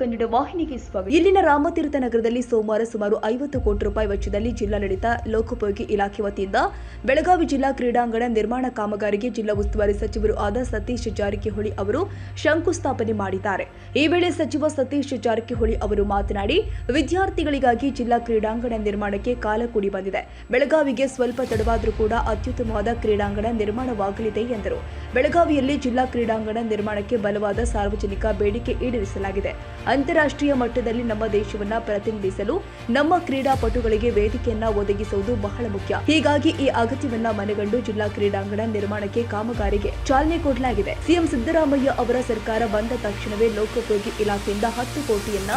ಕನ್ನಡ ವಾಹಿನಿಗೆ ಸ್ವಾಗತ. ಇಲ್ಲಿನ ರಾಮತೀರ್ಥ ನಗರದಲ್ಲಿ ಸೋಮವಾರ ಸುಮಾರು 50 ಕೋಟಿ ರೂಪಾಯಿ ವೆಚ್ಚದಲ್ಲಿ ಜಿಲ್ಲಾಡಳಿತ ಲೋಕೋಪಯೋಗಿ ಇಲಾಖೆ ವತಿಯಿಂದ ಬೆಳಗಾವಿ ಜಿಲ್ಲಾ ಕ್ರೀಡಾಂಗಣ ನಿರ್ಮಾಣ ಕಾಮಗಾರಿಗೆ ಜಿಲ್ಲಾ ಉಸ್ತುವಾರಿ ಸಚಿವರು ಆದ ಸತೀಶ್ ಜಾರಕಿಹೊಳಿ ಅವರು ಶಂಕುಸ್ಥಾಪನೆ ಮಾಡಿದ್ದಾರೆ. ಈ ವೇಳೆ ಸಚಿವ ಸತೀಶ್ ಜಾರಕಿಹೊಳಿ ಅವರು ಮಾತನಾಡಿ, ವಿದ್ಯಾರ್ಥಿಗಳಿಗಾಗಿ ಜಿಲ್ಲಾ ಕ್ರೀಡಾಂಗಣ ನಿರ್ಮಾಣಕ್ಕೆ ಕಾಲ ಕೂಡಿ ಬಂದಿದೆ. ಬೆಳಗಾವಿಗೆ ಸ್ವಲ್ಪ ತಡವಾದರೂ ಕೂಡ ಅತ್ಯುತ್ತಮವಾದ ಕ್ರೀಡಾಂಗಣ ನಿರ್ಮಾಣವಾಗಲಿದೆ ಎಂದರು. ಬೆಳಗಾವಿಯಲ್ಲಿ ಜಿಲ್ಲಾ ಕ್ರೀಡಾಂಗಣ ನಿರ್ಮಾಣಕ್ಕೆ ಬಲವಾದ ಸಾರ್ವಜನಿಕ ಬೇಡಿಕೆ ಈಡೇರಿಸಲಾಗಿದೆ. ಅಂತಾರಾಷ್ಟ್ರೀಯ ಮಟ್ಟದಲ್ಲಿ ನಮ್ಮ ದೇಶವನ್ನ ಪ್ರತಿನಿಧಿಸಲು ನಮ್ಮ ಕ್ರೀಡಾಪಟುಗಳಿಗೆ ವೇದಿಕೆಯನ್ನ ಒದಗಿಸುವುದು ಬಹಳ ಮುಖ್ಯ. ಹೀಗಾಗಿ ಈ ಅಗತ್ಯವನ್ನ ಮನಗಂಡು ಜಿಲ್ಲಾ ಕ್ರೀಡಾಂಗಣ ನಿರ್ಮಾಣಕ್ಕೆ ಕಾಮಗಾರಿಗೆ ಚಾಲನೆ ಕೊಡಲಾಗಿದೆ. ಸಿಎಂ ಸಿದ್ದರಾಮಯ್ಯ ಅವರ ಸರ್ಕಾರ ಬಂದ ತಕ್ಷಣವೇ ಲೋಕೋಪಯೋಗಿ ಇಲಾಖೆಯಿಂದ 10 ಕೋಟಿಯನ್ನ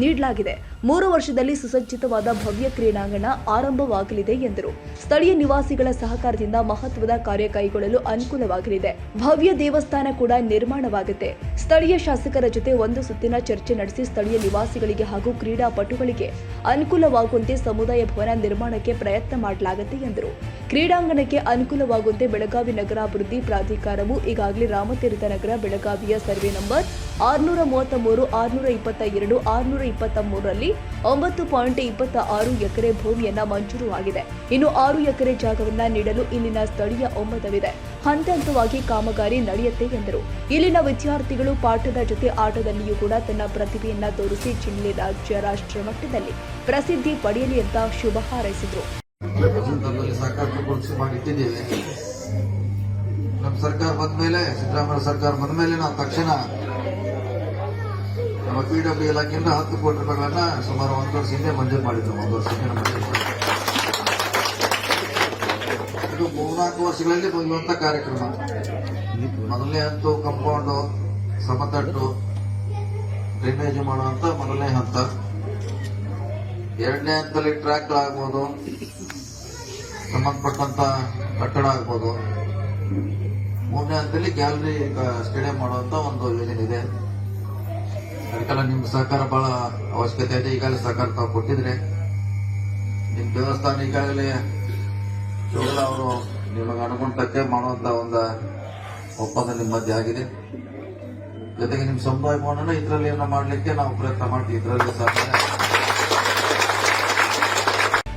ನೀಡಲಾಗಿದೆ. 3 ವರ್ಷದಲ್ಲಿ ಸುಸಜ್ಜಿತವಾದ ಭವ್ಯ ಕ್ರೀಡಾಂಗಣ ಆರಂಭವಾಗಲಿದೆ ಎಂದರು. ಸ್ಥಳೀಯ ನಿವಾಸಿಗಳ ಸಹಕಾರದಿಂದ ಮಹತ್ವದ ಕಾರ್ಯ ಕೈಗೊಳ್ಳಲು ಅನುಕೂಲವಾಗಲಿದೆ. ಭವ್ಯ ದೇವಸ್ಥಾನ ಕೂಡ ನಿರ್ಮಾಣವಾಗುತ್ತೆ. ಸ್ಥಳೀಯ ಶಾಸಕರ ಜೊತೆ ಒಂದು ಸುತ್ತಿನ ಚರ್ಚೆ ನಡೆಸಿ ಸ್ಥಳೀಯ ನಿವಾಸಿಗಳಿಗೆ ಹಾಗೂ ಕ್ರೀಡಾಪಟುಗಳಿಗೆ ಅನುಕೂಲವಾಗುವಂತೆ ಸಮುದಾಯ ಭವನ ನಿರ್ಮಾಣಕ್ಕೆ ಪ್ರಯತ್ನ ಮಾಡಲಾಗುತ್ತೆ ಎಂದರು. ಕ್ರೀಡಾಂಗಣಕ್ಕೆ ಅನುಕೂಲವಾಗುವಂತೆ ಬೆಳಗಾವಿ ನಗರಾಭಿವೃದ್ಧಿ ಪ್ರಾಧಿಕಾರವು ಈಗಾಗಲೇ ರಾಮತೀರ್ಥ ನಗರ ಬೆಳಗಾವಿಯ ಸರ್ವೆ ನಂಬರ್ 633, 622, 623 ರಲ್ಲಿ 9.26 ಎಕರೆ ಭೂಮಿಯನ್ನ ಮಂಜೂರು ಆಗಿದೆ. ಇನ್ನು 6 ಎಕರೆ ಜಾಗವನ್ನ ನೀಡಲು ಇಲ್ಲಿನ ಸ್ಥಳೀಯ ಒಮ್ಮತವಿದೆ. ಹಂತ ಹಂತವಾಗಿ ಕಾಮಗಾರಿ ನಡೆಯುತ್ತೆ ಎಂದರು. ಇಲ್ಲಿನ ವಿದ್ಯಾರ್ಥಿಗಳು ಪಾಠದ ಜೊತೆ ಆಟದಲ್ಲಿಯೂ ಕೂಡ ತನ್ನ ಪ್ರತಿಭೆಯನ್ನ ತೋರಿಸಿ ಜಿಲ್ಲೆ, ರಾಜ್ಯ, ರಾಷ್ಟ್ರ ಮಟ್ಟದಲ್ಲಿ ಪ್ರಸಿದ್ಧಿ ಪಡೆಯಲಿ ಅಂತ ಶುಭ ಹಾರೈಸಿದರು. ನಮ್ಮ ಸರ್ಕಾರ ಬಂದ್ಮೇಲೆ, ಸಿದ್ದರಾಮಯ್ಯ ಸರ್ಕಾರ ಬಂದ್ಮೇಲೆ ನಾವು ತಕ್ಷಣ ನಮ್ಮ PW ಇಲಾಖೆಯಿಂದ 10 ಕೋಟಿ ರೂಪಾಯಿಗಳನ್ನ ಸುಮಾರು 1 ವರ್ಷ ಹಿಂದೆ ಮಂಜೂರು ಮಾಡಿದ್ರು. 1 ವರ್ಷ ಹಿಂದೆ ಮಂಜೂರು ಮಾಡಿದ್ರು. ಇದು 3-4 ವರ್ಷಗಳಲ್ಲಿ ಬರುವಂತ ಕಾರ್ಯಕ್ರಮ. ಮೊದಲನೇ ಹಂತ ಕಂಪೌಂಡು, ಸಮತಟ್ಟು, ಡ್ರೈನೇಜ್ ಮಾಡುವಂತ ಮೊದಲನೇ ಹಂತ. 2ನೇ ಹಂತದಲ್ಲಿ ಟ್ರ್ಯಾಕ್ಗಳಾಗ್ಬೋದು, ಸಂಬಂಧಪಟ್ಟಂತ ಕಟ್ಟಡ ಆಗ್ಬೋದು. 3ನೇ ಹಂತದಲ್ಲಿ ಗ್ಯಾಲರಿ, ಸ್ಟೇಡಿಯಂ ಮಾಡುವಂತ ಒಂದು ಯೋಜನೆ ಇದೆ. ಅದಕ್ಕೆಲ್ಲ ನಿಮ್ ಸಹಕಾರ ಬಹಳ ಅವಶ್ಯಕತೆ ಇದೆ. ಈಗಾಗಲೇ ಸಹಕಾರ ತಾವು ಕೊಟ್ಟಿದ್ರೆ ನಿಮ್ ದೇವಸ್ಥಾನ ಈಗಾಗಲೇ ಅವರು ನಿಮಗೆ ಅನುಗುಣಕ್ಕೆ ಮಾಡುವಂತ ಒಂದು ಒಪ್ಪಂದ ನಿಮ್ಮ ಮಧ್ಯೆ ಆಗಿದೆ. ಜೊತೆಗೆ ನಿಮ್ ಸಮುದಾಯ ಭವನ ಇದರಲ್ಲಿ ಏನೋ ಮಾಡ್ಲಿಕ್ಕೆ ನಾವು ಪ್ರಯತ್ನ ಮಾಡ್ತೀವಿ. ಇದರಲ್ಲಿ ಸಹಕಾರ.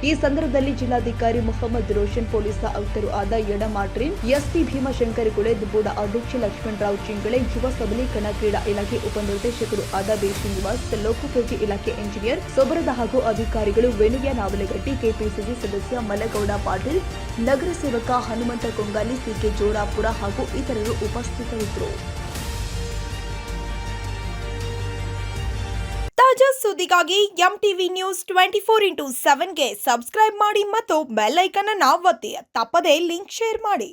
ಈ ಸಂದರ್ಭದಲ್ಲಿ ಜಿಲ್ಲಾಧಿಕಾರಿ ಮೊಹಮ್ಮದ್ ರೋಷನ್, ಪೊಲೀಸ್ ಆಯುಕ್ತರು ಆದ ಯಡಮಾಟ್ರಿನ್, ಎಸ್ಪಿ ಭೀಮಶಂಕರ್ ಗುಳೆ, ಬೋರ್ಡ್ ಅಧ್ಯಕ್ಷ ಲಕ್ಷ್ಮಣರಾವ್ ಚಿಂಗಳೆ, ಯುವ ಸಬಲೀಕರಣ ಕ್ರೀಡಾ ಇಲಾಖೆ ಉಪನಿರ್ದೇಶಕರು ಆದ ಬಿ ಶ್ರೀನಿವಾಸ್, ಲೋಕೋಪಯೋಗಿ ಇಲಾಖೆ ಇಂಜಿನಿಯರ್ ಸೊಬರದ ಹಾಗೂ ಅಧಿಕಾರಿಗಳು ವೇಣುಯ್ಯ ನಾವಲಗಟ್ಟಿ, ಕೆಪಿಸಿಸಿ ಸದಸ್ಯ ಮಲಗೌಡ ಪಾಟೀಲ್, ನಗರ ಸೇವಕ ಹನುಮಂತ ಕೊಂಗಾಲಿ, ಸಿಕೆ ಜೋರಾಪುರ ಹಾಗೂ ಇತರರು ಉಪಸ್ಥಿತರಿದ್ದರು. ತಾಜಾ ಸುದ್ದಿಗಾಗಿ MTV ನ್ಯೂಸ್ 24x7ಗೆ ಸಬ್ಸ್ಕ್ರೈಬ್ ಮಾಡಿ ಮತ್ತು ಬೆಲ್ ಐಕಾನ್ ಅನ್ನು ಒತ್ತಿ. ತಪ್ಪದೇ ಲಿಂಕ್ ಶೇರ್ ಮಾಡಿ.